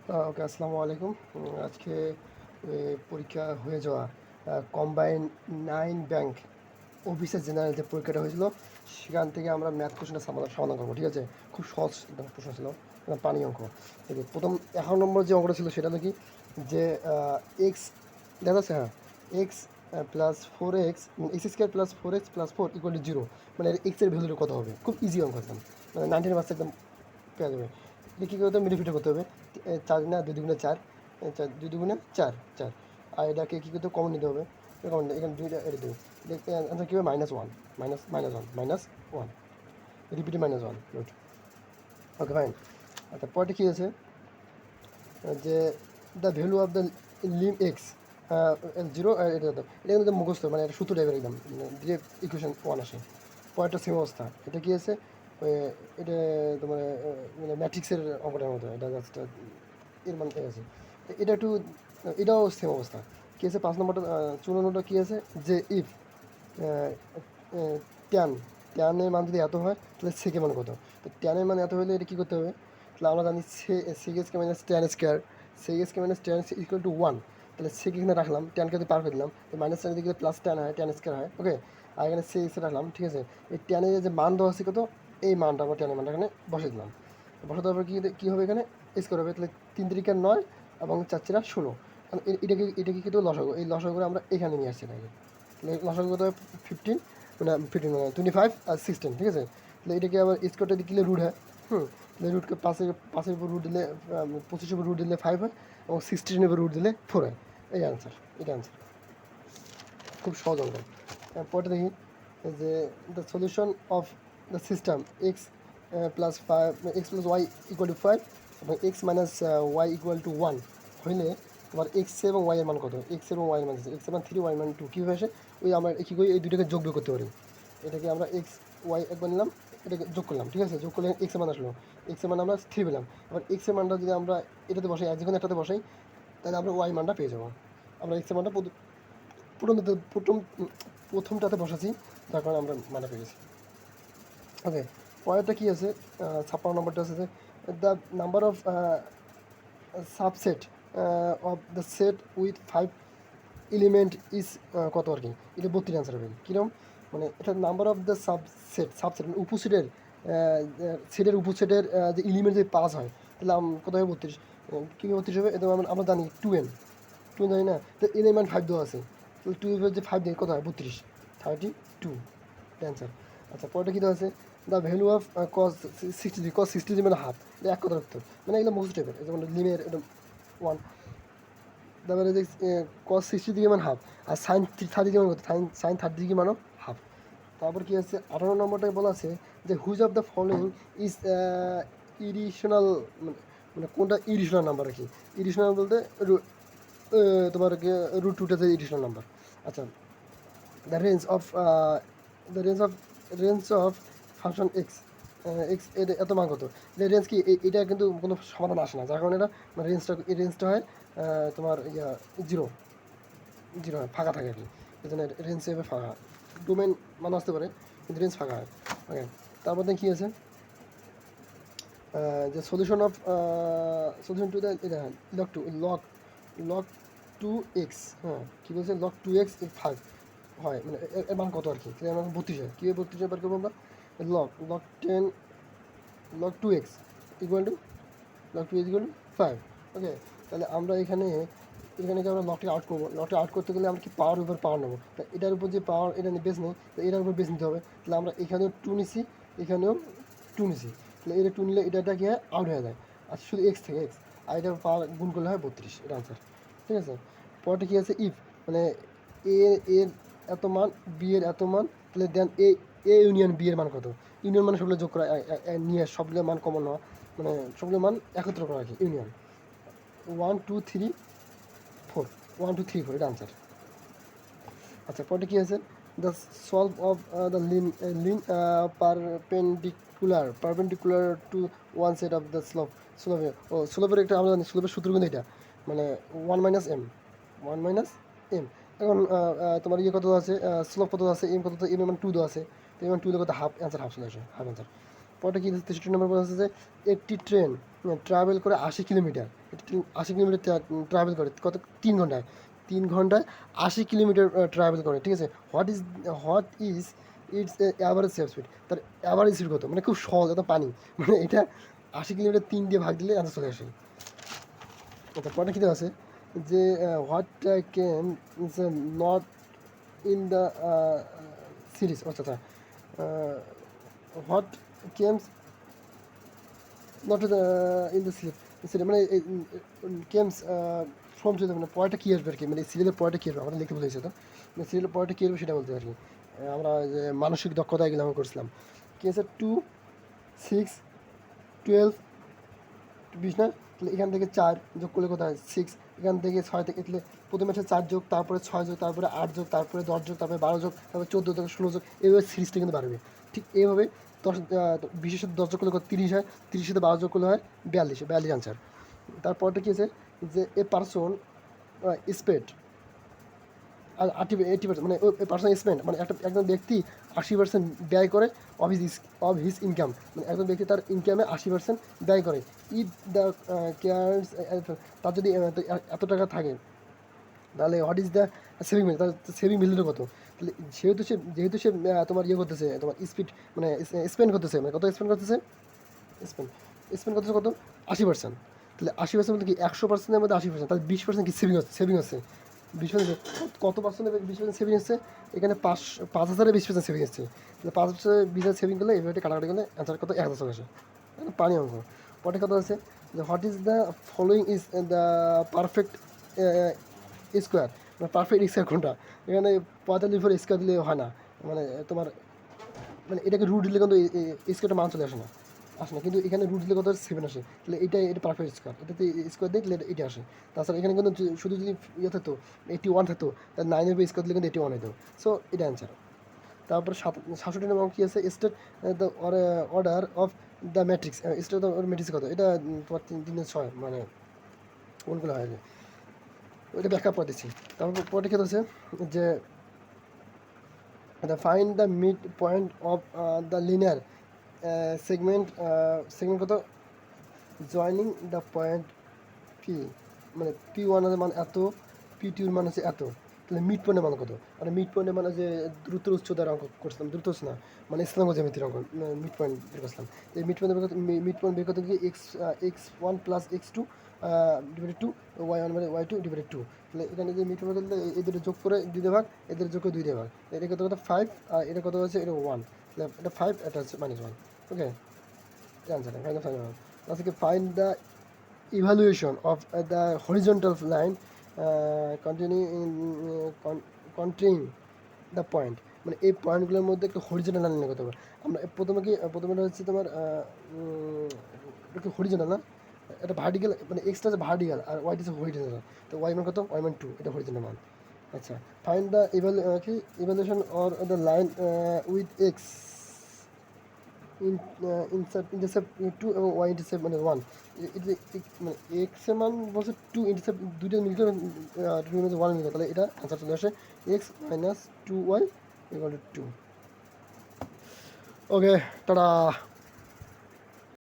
ওকে, আসসালামু আলাইকুম। আজকে পরীক্ষা হয়ে যাওয়া কম্বাইন 9 ব্যাংক অফিসার জেনারেল যে পরীক্ষাটা হয়েছিল, সেখান থেকে আমরা ম্যাথ কোশ্চেনটা সমাধান করবো। ঠিক আছে, খুব সহজ একদম প্রশ্ন ছিল, একদম পানি অঙ্ক। ঠিক আছে, প্রথম 11 নম্বর যে অঙ্কটা ছিল সেটা হলো কি, যে এক্স দেখা যাচ্ছে, হ্যাঁ, x plus 4x, x² plus 4x plus 4 equal to 0, মানে এক্সের ভ্যালুটা কত হবে। খুব ইজি অঙ্ক একদম, মানে 19 মার্কস একদম পেয়ে যাবে। এটা কী করতে হবে, মিডিফিটার করতে হবে। 4 না 2 দুগুণে 4, 4 2 দুগুণে 4 4, আর এটাকে কী করতে হবে, কমন নিতে হবে। কমন এখানে দুইটা এটা দেবে, অ্যান্সার কী হবে, -1 -1 -1 রিপিটে -1 গুড। Okay fine. আচ্ছা, পরেরটা কী আছে, যে the value of the lim x 0, এটা কিন্তু মুখস্থ, মানে এটা সূত্র টাইপের একদম, যে ইকুয়েশন 1 আসে। পরেরটা সেম অবস্থা, এটা কী আছে, এটা তোমার মানে ম্যাট্রিক্সের অঙ্কটার মতো, এটা জাস্ট এর মানে আছে। এটা একটু, এটাও সেম অবস্থা। কী আছে 5 নম্বরটা, 54টা কী আছে, যে ইফ ট্যান ট্যানের মান যদি এত হয় তাহলে সেকের মান কত। তো ট্যানের মান এত হলে এটা কী করতে হবে, তাহলে আমরা জানি sec minus tan square, sec minus tan equal to 1। তাহলে সেক এখানে রাখলাম, ট্যানকে পার করে দিলাম, তো মাইনাস ট্যান দিকে প্লাস ট্যান হয়, ট্যান স্কোয়ার হয়। ওকে, আর এখানে সেক্স রাখলাম। ঠিক আছে, এই ট্যানের যে মান দেওয়া আছে কত, এই মানটা আমরা ট্যানের মানটা এখানে বসে দিলাম। বসে দেওয়ার পর কী হবে, এখানে স্কোয়ার হবে। তাহলে 3 3 9 এবং 4 4 16। এটাকে কিন্তু লসাগু, এই লসাগুলো আমরা এখানে নিয়ে আসছি এটাকে। তাহলে লসাগু কত হয়, 15, মানে 15 মানে 25 আর 16। ঠিক আছে, তাহলে এটাকে আবার স্কোয়ারটা দিলে রুট হয়। তাহলে রুটকে পাঁচের উপর রুট দিলে 25-এর উপর রুট দিলে 5 হয়, এবং 16-এর উপর রুট দিলে 4 হয়। এই আনসার, এটা আনসার, খুব সহজ অঙ্ক। পরে দেখি, যে the solution of the system x plus 5, x plus y equal to 5 এবং x minus y equal to 1 হইলে তোমার এক্স এবং ওয়াই এর মান কত। এক্স এবং ওয়াই এর মান এক্স এর মান 3, ওয়াই মান 2 কীভাবে আসে, ওই আমরা কী করি, এই দুটোকে যোগ বিয়োগ করতে পারি। এটাকে আমরা এক্স ওয়াই একবার নিলাম, এটাকে যোগ করলাম। ঠিক আছে, যোগ করলে এক্স এর মান আসলো, এক্স এর মান আমরা 3 পেলাম। এবার এক্স এর মানটা যদি আমরা এটাতে বসাই, যে কোনো একটাতে বসাই, তাহলে আমরা ওয়াই মানটা পেয়ে যাবো। আমরা এক্স এর মানটা প্রথমটাতে বসাচ্ছি, যার কারণে আমরা মানে পেয়ে গেছি। ওকে, পরেরটা কী আছে, 56 নম্বরটা আছে, যে the number of subset of the set with 5 element is কত আর কি। এটা 32 অ্যান্সার হবে। কীরকম, মানে এটা নাম্বার অফ দ্য সাবসেট মানে উপসেটের, সেটের উপসেটের যে এলিমেন্ট যদি 5 হয়, তাহলে কত হবে, 32। কী 32 হবে, এটা আমরা জানি 2n জানি না, তো এন এর মান 5 দেওয়া আছে, তাহলে 2 এর যে 5 দিয়ে কত হয়, 32, 32 অ্যান্সার। আচ্ছা, পরেরটা কী দেওয়া আছে, দ্য ভ্যালু অফ কস 63, কস 63 মানে হাফ, এটা এক কথা উত্তর, মানে এগুলো মুখস্থ টাইপের, যেমন লিমের এটা 1। তারপরে যে কস 63 মানে হাফ, আর সাইন 30 মানে কত, সাইন 30 মানও হাফ। তারপর কী আছে 18 নম্বরটায় বলা আছে, যে which of the following is irrational, মানে কোনটা ইরিশনাল নাম্বার আর কি। ইরিশনাল বলতে তোমার √2টা যে ইরিশনাল নাম্বার। আচ্ছা, the range of the range of function x, x এর এত মান কত। রেঞ্জ কি, এটা কিন্তু কোনো সমাধান আসে না, যার কারণে এটা মানে রেঞ্জটা হয় তোমার জিরো জিরো হয়, ফাঁকা থাকে আর কি। এই জন্য রেঞ্জ হিসেবে ফাঁকা, ডোমেন মান আসতে পারে কিন্তু রেঞ্জ ফাঁকা হয়। ওকে, তার মধ্যে কী আছে, যে solution to the lock to x, হ্যাঁ কী বলছে, লক 2x 5 হয়, মানে এর মান কত আর কি। তাহলে আমার 32 হয়, কীভাবে 32 বার করবো আমরা, লক 2x ইকুয়াল টু 5। ওকে, তাহলে আমরা এখানে কি আমরা লকটি আউট করবো। লকটি আউট করতে গেলে আমরা কি পাওয়ার উপর পাওয়ার নেবো, তা এটার উপর যে পাওয়ার, এটা বেস নেই, তো এটার উপর বেস নিতে হবে। তাহলে আমরা এখানেও 2 নিছি, এখানেও 2 নিছি, তাহলে এটা 2 নিলে এটা কি হয়, আউট হয়ে যায়। আর শুধু এক্স থেকে এক্স, আর এটা পাওয়ার গুণ করলে হয় 32, এটা আনসার। ঠিক আছে, পরটা কী আছে, ইফ মানে এ এর এত মান, বি এর এত মান, তাহলে দেন এ ইউনিয়ন বি এর মান কত। ইউনিয়ন মানে সবগুলো যোগ করা, নিয়ে সবগুলো মান কমন হওয়া, মানে সবগুলো মান একত্র করা আর কি, ইউনিয়ন। 1 2 3 4, 1 2 3 4, এটা আনসার। আচ্ছা, পরে কী আছে, the solve of the perpendicular to one set of the স্লোপের একটা আমরা জানি, স্লোপের সূত্র কিন্তু এটা, মানে 1 - m এখন তোমার কত আছে, স্লোপ কত আছে, এম কত, এম এর 2 দেওয়া আছে, তো এম 2 কত, হাফ অ্যান্সার, হাফ চলে আসে, হাফ অ্যান্সার। পরে কি 63 নম্বর বলা আছে, যে একটি ট্রেন ট্রাভেল করে 80 কিলোমিটার এটা 80 কিলোমিটার ট্রাভেল করে কত 3 ঘন্টায় 3 ঘন্টায় 80 কিলোমিটার ট্রাভেল করে, ঠিক আছে। What is it's average speed, তার অ্যাভারেজ স্পিড কত, মানে খুব সহজ, এত পানি, মানে এটা 80 কিলোমিটার 3 দিয়ে ভাগ দিলে আনসার চলে আসে। আচ্ছা পরে কী আছে যে what can not in the series, আচ্ছা what comes not in the series, মানে কেমস ফ্রম টু, মানে পয়েন্টটা কী আসবে আর কি, মানে সিরিয়ালের পয়েন্টটা কী আসবে আমরা লিখতে বলেছি তো, মানে সিরিয়ালের পয়েন্টটা কী আসবে সেটা বলতে আর কি। আমরা যে মানসিক দক্ষতা এগুলো আমরা করছিলাম, কী আছে 2, 6, 12, 20 না, তাহলে এখান থেকে 4 যোগ করলে কত হয় 6, এখান থেকে 6 থেকে, তাহলে প্রথমে আছে 4 যোগ, তারপরে 6 যোগ, তারপরে 8 যোগ, তারপরে 10 যোগ, তারপরে 12 যোগ, তারপরে 14 যোগ, 16 যোগ, এইভাবে সিরিজটা কিন্তু বাড়বে। ঠিক এইভাবে 20-এর সাথে 10 যোগ করলে কত 30 হয়, 30-এর সাথে 12 যোগ করলে হয় 42 আনসার। তারপরটা কী আছে যে এ পারসন স্পেড আর 80%, মানে ওই পার্সোনাল স্পেন্ড, মানে একজন ব্যক্তি 80% ব্যয় করে অফ হিজ ইনকাম, মানে একজন ব্যক্তি তার ইনকামে 80% ব্যয় করে। ইফ দ্য কেয়ার্স, তার যদি এত টাকা থাকে তাহলে what is the saving value, তার সেভিং ভ্যালুটা কত। তাহলে যেহেতু সে তোমার ইয়ে করতেছে, তোমার স্পিড মানে স্পেন্ড করতেছে, মানে কত স্পেন্ড করতেছে, স্পেন্ড স্পেন্ড করতেছে কত 80%, তাহলে 80% বলতে কি 100%-এর মধ্যে 80%, তাহলে 20% কি সেভিং হচ্ছে 20%, কত পার্সেন্ট 20% সেভিং হচ্ছে এখানে 5,000-এ 20% সেভিং হচ্ছে, তাহলে 5,000 20,000 সেভিং করলে এভাবে কাটাকাটি করলে অ্যান্সার কত 1,000 চলে আসে, পানি অঙ্ক। পরে কত আছে যে what is the following is the perfect square, মানে পারফেক্ট স্কোয়ার কোনটা, এখানে 45 স্কোয়ার দিলে হয় না, মানে তোমার মানে এটাকে রুট দিলে কিন্তু স্কোয়ারটা মান চলে আসে না, কিন্তু এখানে রুট দিলে কত 7 আসে, তাহলে এটা পারফেক্ট স্কোয়ার, এটাতে স্কোয়ার দিই তাহলে এটা আসে। তাছাড়া এখানে কিন্তু শুধু যদি ইয়ে থাকতো 81 থাকতো, তাহলে 9-এর উপর স্কোয়ার দিলে কিন্তু 81 হতো, সো এটা অ্যান্সার। তারপরে 67 নম্বর কী আছে state the order of the matrix, state the matrix কত, এটা তোমার 3-3-6, মানে কোনগুলো হয় ওইটা ব্যাখ্যা করে দিচ্ছি। তারপর পরে কী আছে যে find the mid point of the linear segment কত জয়নিং দ্য পয়েন্ট পি, মানে P1 এর মান এত, P2 এর মান আছে এত, তাহলে মিড পয়েন্টের মান কত, মানে মিড পয়েন্টের মানে যে দ্রুত উচ্চতার অঙ্ক করছিলাম, দ্রুত উচ্চ না মানে স্থানাঙ্ক জ্যামিতির অঙ্ক, মিড পয়েন্ট বের করছিলাম। এই মিড পয়েন্ট বের করতে গিয়ে x1 plus x2 divided 2, y1 মানে y2 ডিভাইডেড 2, তাহলে এখানে যে মিড পয়েন্ট করলে এদের যোগ করে 2 দিয়ে ভাগ, এদের যোগ করে 2 দিয়ে ভাগ, এটা কত 5, আর এটা কত হচ্ছে এটা 1, তাহলে এটা 5, এটা হচ্ছে -1, ওকে আনসার ফাইনাল। আজকে find the evaluation of the horizontal line containing containing the point, মানে এই পয়েন্টগুলোর মধ্যে একটা হরিজন্টাল লাইন নিয়ে কথা বলবো আমরা। প্রথমে হচ্ছে তোমার এটা কি হরিজন্টাল না, এটা ভার্টিক্যাল, মানে এক্সটা হচ্ছে ভার্টিক্যাল আর ওয়াইটা হচ্ছে হরিজন্টাল, তো ওয়াই মান কত ওয়াই মান 2, এটা হরিজন্টাল মান। আচ্ছা find the evaluation or the line with ex intercept 2 এবং ওয়াই ইন্টারসেপ্ট মানে 1, মানে এক্স এর মান বলছে 2, ইন্টারসেপ্ট দুইটা মিলতে 1 মিলতে, তাহলে এটা আনসার চলে আসে এক্স মাইনাস 2y = 2। ওকে টাটা।